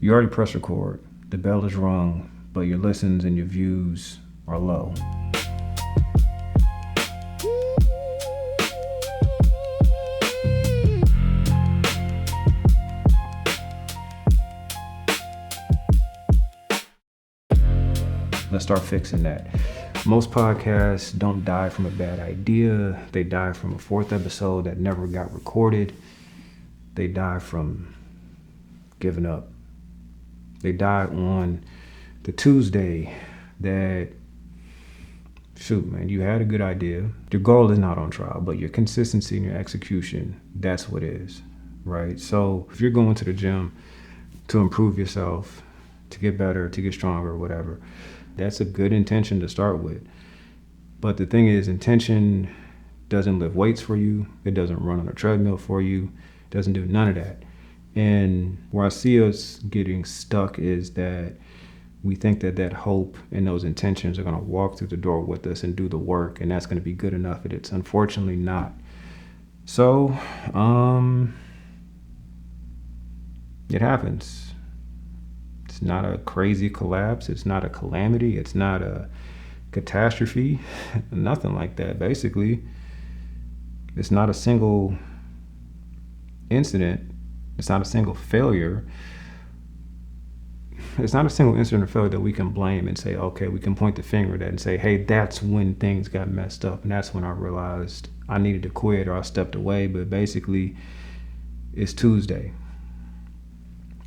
You already pressed record. The bell is rung, but your listens and your views are low. Let's start fixing that. Most podcasts don't die from a bad idea. They die from a fourth episode that never got recorded. They die from giving up. They die on the Tuesday that, shoot, man, you had a good idea. Your goal is not on trial, but your consistency and your execution, that's what is, right? So if you're going to the gym to improve yourself, to get better, to get stronger, whatever, that's a good intention to start with. But the thing is, intention doesn't lift weights for you. It doesn't run on a treadmill for you. It doesn't do none of that. And where I see us getting stuck is that we think that that hope and those intentions are going to walk through the door with us and do the work, and that's going to be good enough. And it's unfortunately not. So, it happens. It's not a crazy collapse. It's not a calamity. It's not a catastrophe. Nothing like that. Basically, it's not a single incident. It's not a single failure. It's not a single incident of failure that we can blame and say, okay, we can point the finger at that and say, hey, that's when things got messed up. And that's when I realized I needed to quit or I stepped away. But basically, it's Tuesday.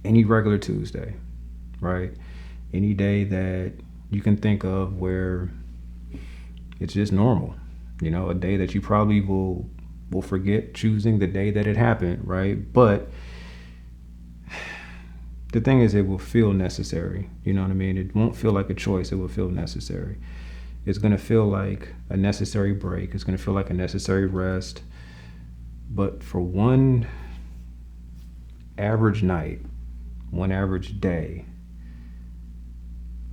Any regular Tuesday, right? Any day that you can think of where it's just normal. You know, a day that you probably will forget choosing the day that it happened, right? But the thing is, it will feel necessary. You know what I mean? It won't feel like a choice. It will feel necessary. It's going to feel like a necessary break. It's going to feel like a necessary rest. But for one average night, one average day,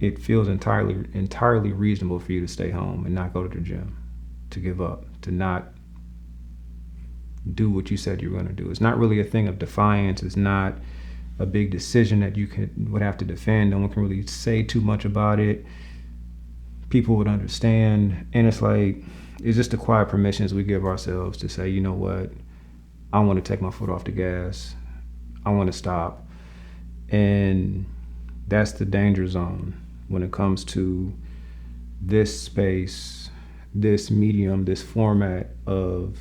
it feels entirely reasonable for you to stay home and not go to the gym, to give up, to not do what you said you were going to do. It's not really a thing of defiance. It's not a big decision that you would have to defend. No one can really say too much about it. People would understand. And it's just the quiet permissions we give ourselves to say, you know what, I want to take my foot off the gas. I want to stop. And that's the danger zone when it comes to this space, this medium, this format of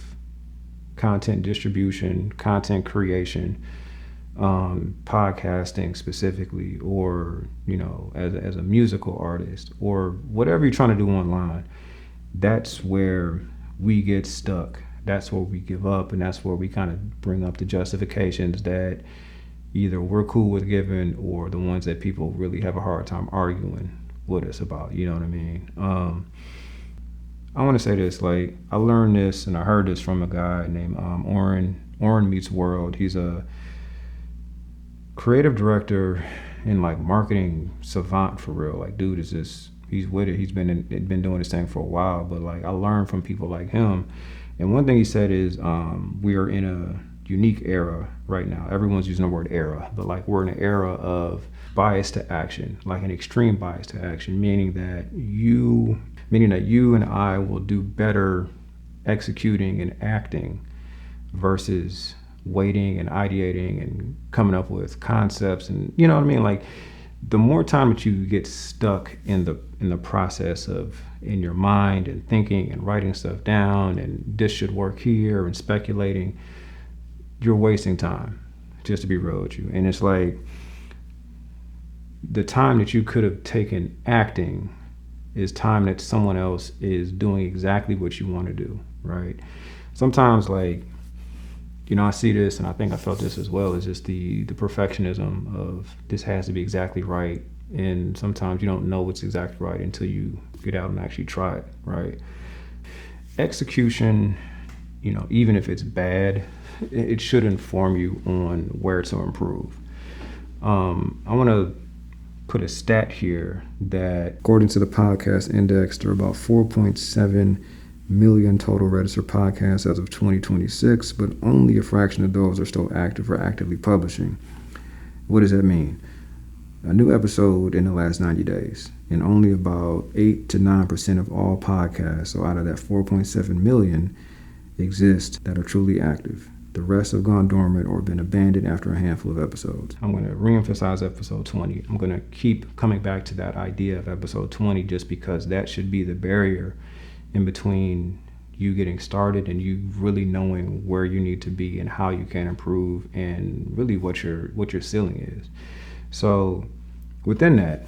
content distribution, content creation, podcasting specifically, or, you know, as a musical artist, or whatever you're trying to do online. That's where we get stuck. That's where we give up, and that's where we kind of bring up the justifications that either we're cool with giving or the ones that people really have a hard time arguing with us about. You know what I mean? I want to say this, like, I learned this and I heard this from a guy named Oren Meets World. He's a creative director and like marketing savant for real. Like, dude is just, he's with it. He's been doing this thing for a while, but like, I learned from people like him. And one thing he said is, we are in a unique era right now. Everyone's using the word era, but like, we're in an era of bias to action, like an extreme bias to action, meaning that you and I will do better executing and acting versus waiting and ideating and coming up with concepts. And you know what I mean? Like, the more time that you get stuck in the process of in your mind and thinking and writing stuff down and this should work here and speculating, you're wasting time, just to be real with you. And it's like, the time that you could have taken acting is time that someone else is doing exactly what you want to do, right? Sometimes, like, you know, I see this, and I think I felt this as well, is just the perfectionism of this has to be exactly right. And sometimes you don't know what's exactly right until you get out and actually try it, right? Execution, you know, even if it's bad, it should inform you on where to improve. I want to put a stat here that, according to the podcast index, there are about 4.7 million total registered podcasts as of 2026, but only a fraction of those are still active or actively publishing. What does that mean? a new episode in the last 90 days. And only about 8 to 9% of all podcasts, so out of that 4.7 million, exist that are truly active. The rest have gone dormant or been abandoned after a handful of episodes. I'm going to reemphasize episode 20. I'm going to keep coming back to that idea of episode 20 just because that should be the barrier in between you getting started and you really knowing where you need to be and how you can improve and really what your ceiling is. So within that,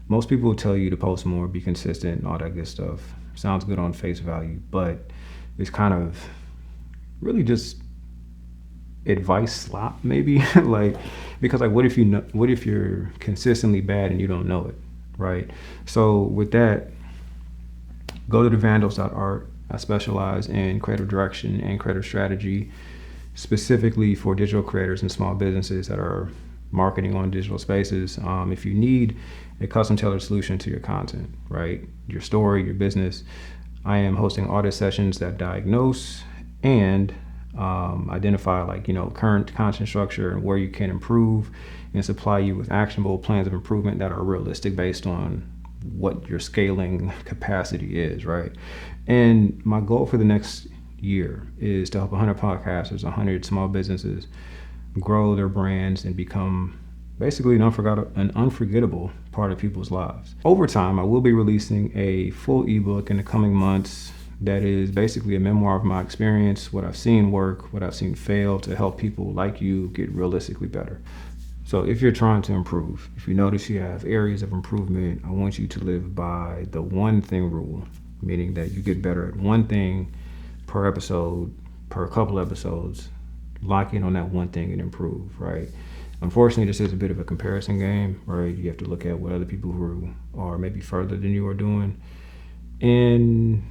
most people will tell you to post more, be consistent, and all that good stuff. Sounds good on face value, but it's kind of really just advice slop, maybe. Like, because like, what if you're consistently bad and you don't know it, right? So with that, go to thevandals.art. I specialize in creative direction and creative strategy, specifically for digital creators and small businesses that are marketing on digital spaces. If you need a custom tailored solution to your content, right? Your story, your business, I am hosting audit sessions that diagnose and identify current content structure and where you can improve and supply you with actionable plans of improvement that are realistic based on what your scaling capacity is, right? And my goal for the next year is to help 100 podcasters, 100 small businesses grow their brands and become basically an unforgettable part of people's lives. Over time, I will be releasing a full ebook in the coming months that is basically a memoir of my experience, what I've seen work, what I've seen fail, to help people like you get realistically better. So if you're trying to improve, if you notice you have areas of improvement, I want you to live by the one thing rule, meaning that you get better at one thing per episode, per couple episodes, lock in on that one thing and improve, right? Unfortunately, this is a bit of a comparison game, right? You have to look at what other people who are maybe further than you are doing and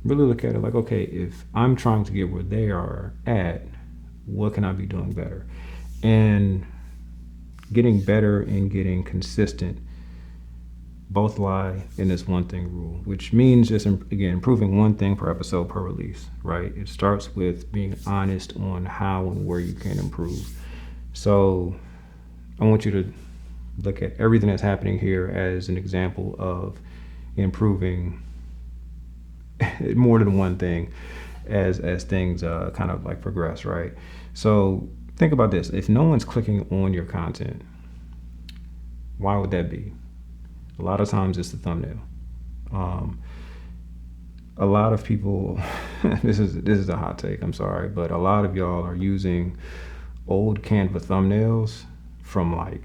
really look at it like, okay, if I'm trying to get where they are at, what can I be doing better? And getting better and getting consistent both lie in this one thing rule, which means just, again, improving one thing per episode per release, right? It starts with being honest on how and where you can improve. So I want you to look at everything that's happening here as an example of improving more than one thing as things kind of like progress, right? So think about this. If no one's clicking on your content, why would that be? A lot of times it's the thumbnail. A lot of people, this is a hot take, I'm sorry, but a lot of y'all are using old Canva thumbnails from like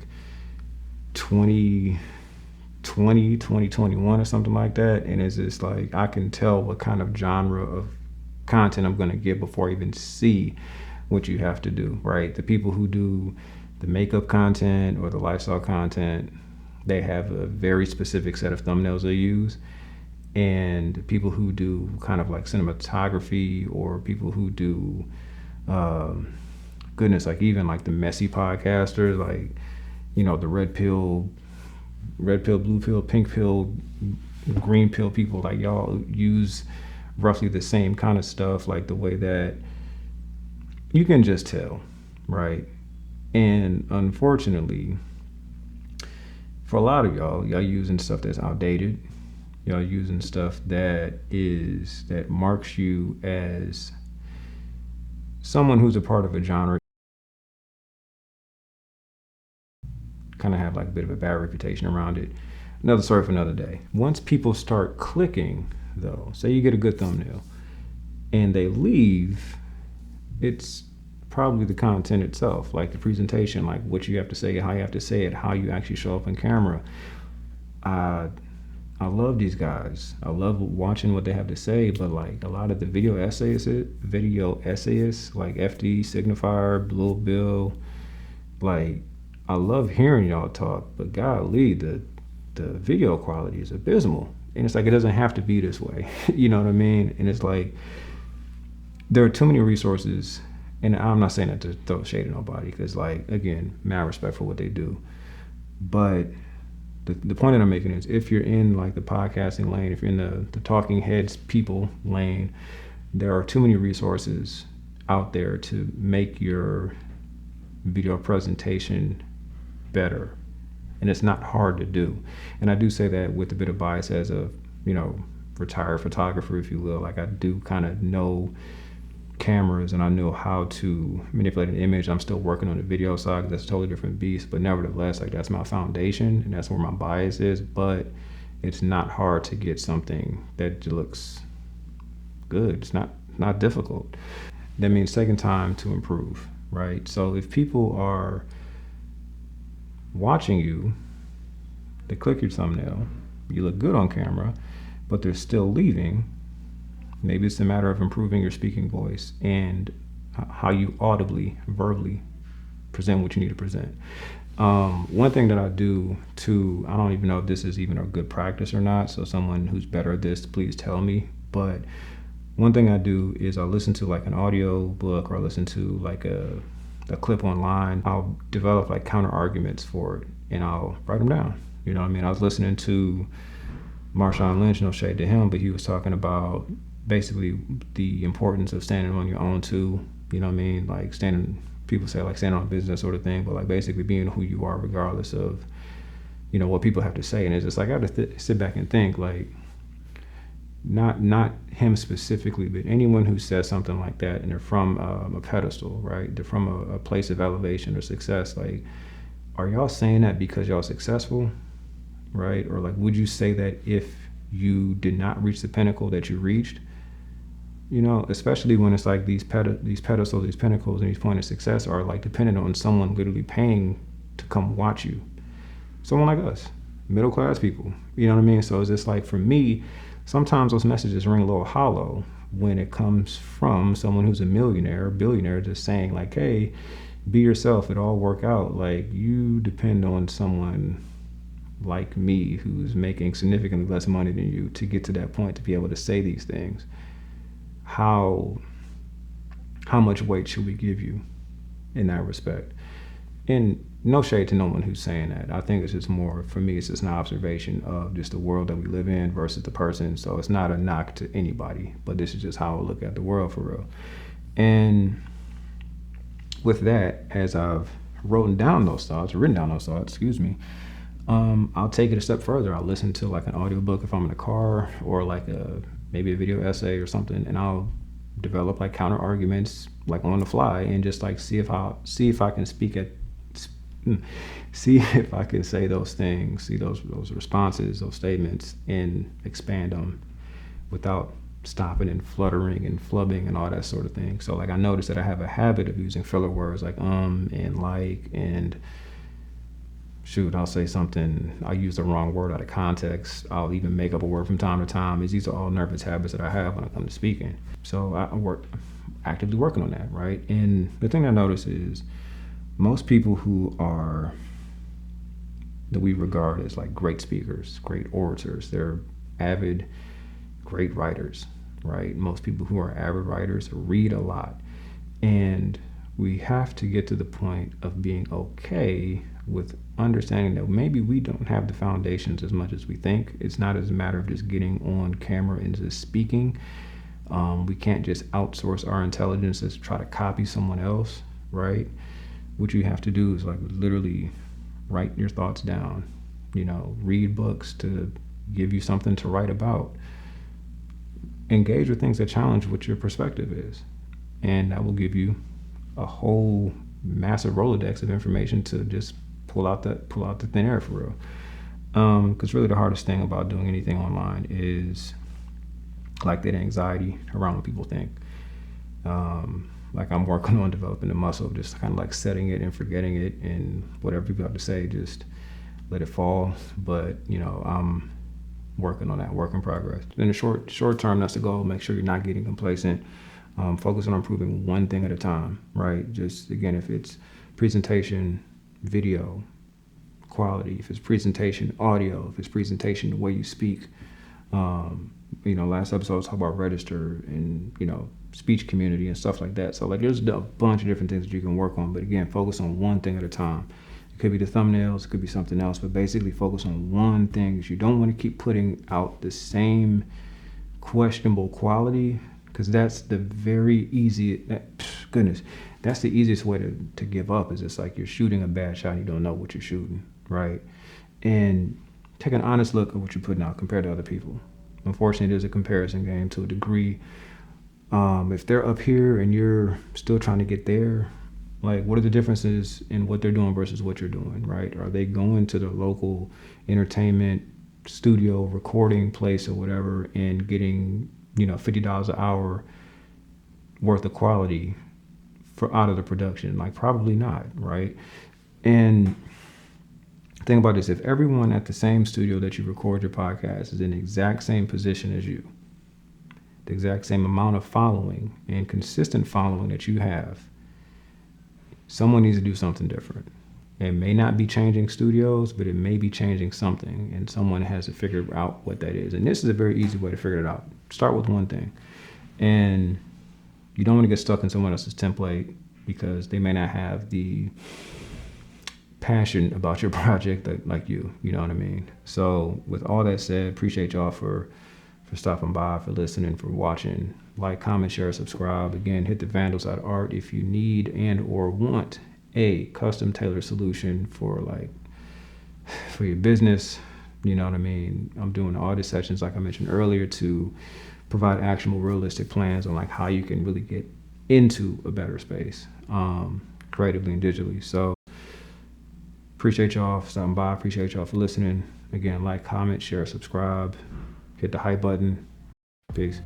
2020, 2021 or something like that. And it's just like, I can tell what kind of genre of content I'm gonna get before I even see what you have to do, right? The people who do the makeup content or the lifestyle content, they have a very specific set of thumbnails they use. And people who do kind of like cinematography or people who do, goodness, like even like the messy podcasters, like, you know, the red pill, blue pill, pink pill, green pill people, like y'all use roughly the same kind of stuff, like the way that you can just tell, right? And unfortunately, for a lot of y'all using stuff that's outdated. Y'all using stuff that marks you as someone who's a part of a genre, kind of have like a bit of a bad reputation around it. Another story for another day. Once people start clicking, though, say you get a good thumbnail and they leave, it's probably the content itself, like the presentation, like what you have to say, how you have to say it, how you actually show up on camera. I love these guys. I love watching what they have to say, but like a lot of the video essayists like FD, Signifier, Blue Bill, like I love hearing y'all talk, but golly, the video quality is abysmal. And it's like, it doesn't have to be this way. You know what I mean? And it's like, there are too many resources, and I'm not saying that to throw shade at nobody, because like, again, mad respect for what they do. But the point that I'm making is, if you're in like the podcasting lane, if you're in the talking heads people lane, there are too many resources out there to make your video presentation better. and it's not hard to do. And I do say that with a bit of bias as a, retired photographer, if you will. Like, I do kind of know cameras and I know how to manipulate an image. I'm still working on the video side, 'cause that's a totally different beast, but nevertheless, like, that's my foundation and that's where my bias is. But it's not hard to get something that looks good. It's not difficult. That means taking time to improve, right? So if people are watching you, they click your thumbnail, you look good on camera, but they're still leaving, maybe it's a matter of improving your speaking voice and how you audibly, verbally present what you need to present. One thing that I do too, I don't even know if this is even a good practice or not, so someone who's better at this, please tell me, but one thing I do is I'll listen to like an audio book or I'll listen to like a clip online. I'll develop like counter arguments for it and I'll write them down. You know what I mean? I was listening to Marshawn Lynch, no shade to him, but he was talking about basically the importance of standing on your own too. You know what I mean? Like people say like standing on business sort of thing, but like basically being who you are regardless of, what people have to say. And it's just like I have to sit back and think like, not him specifically, but anyone who says something like that and they're from a pedestal, right? They're from a place of elevation or success. Like, are y'all saying that because y'all successful, right? Or like, would you say that if you did not reach the pinnacle that you reached? Especially when it's like these pedestals, these pinnacles, and these points of success are like dependent on someone literally paying to come watch you. Someone like us, middle class people. You know what I mean? So it's just like, for me, sometimes those messages ring a little hollow when it comes from someone who's a millionaire, billionaire, just saying like, hey, be yourself, it'll all work out. Like, you depend on someone like me who's making significantly less money than you to get to that point to be able to say these things. How much weight should we give you in that respect? And no shade to no one who's saying that. I think it's just more, for me, it's just an observation of just the world that we live in versus the person. So it's not a knock to anybody, but this is just how I look at the world for real. And with that, as I've written down those thoughts, I'll take it a step further. I'll listen to like an audiobook if I'm in the car, or like maybe a video essay or something, and I'll develop like counter arguments like on the fly and just like see if I can see if I can say those things, see those responses, those statements, and expand them without stopping and fluttering and flubbing and all that sort of thing. So like, I noticed that I have a habit of using filler words like and like, and I'll say something, I'll use the wrong word out of context. I'll even make up a word from time to time. These are all nervous habits that I have when I come to speaking. So I'm actively working on that, right? And the thing I notice is most people that we regard as like great speakers, great orators, they're avid, great writers, right? Most people who are avid writers read a lot. And we have to get to the point of being okay with understanding that maybe we don't have the foundations as much as we think. It's not as a matter of just getting on camera and just speaking. We can't just outsource our intelligence to try to copy someone else, right? What you have to do is like literally write your thoughts down, read books to give you something to write about. Engage with things that challenge what your perspective is. And that will give you a whole massive Rolodex of information to just pull out the thin air for real. Because really the hardest thing about doing anything online is like that anxiety around what people think. Like, I'm working on developing the muscle of just kind of like setting it and forgetting it, and whatever people have to say, just let it fall. But I'm working on that, work in progress. In the short term, that's the goal. Make sure you're not getting complacent. Focus on improving one thing at a time, right? Just again, if it's presentation, video, quality, if it's presentation, audio, if it's presentation, the way you speak. Last episode I was talking about register and, speech community and stuff like that. So like, there's a bunch of different things that you can work on, but again, focus on one thing at a time. It could be the thumbnails, it could be something else, but basically focus on one thing. You don't want to keep putting out the same questionable quality, because that's the very easy, that's the easiest way to give up. Is it's like you're shooting a bad shot and you don't know what you're shooting, right? and take an honest look at what you're putting out compared to other people. Unfortunately, there's a comparison game to a degree. If they're up here and you're still trying to get there, like, what are the differences in what they're doing versus what you're doing, right? Are they going to the local entertainment studio recording place or whatever and getting, $50 an hour worth of quality out of the production? Like, probably not, right? And think about this: if everyone at the same studio that you record your podcast is in the exact same position as you, the exact same amount of following and consistent following that you have, someone needs to do something different. It may not be changing studios, but it may be changing something, and someone has to figure out what that is. And this is a very easy way to figure it out. Start with one thing. And you don't want to get stuck in someone else's template because they may not have the passion about your project like you know what I mean? So with all that said, appreciate y'all for stopping by, for listening, for watching. Like, comment, share, subscribe. Again, hit the vandals.art if you need and or want a custom tailored solution for your business. You know what I mean? I'm doing audit sessions, like I mentioned earlier, to provide actionable, realistic plans on how you can really get into a better space, creatively and digitally. So appreciate y'all for stopping by. Appreciate y'all for listening. Again, like, comment, share, subscribe, hit the hype button. Peace.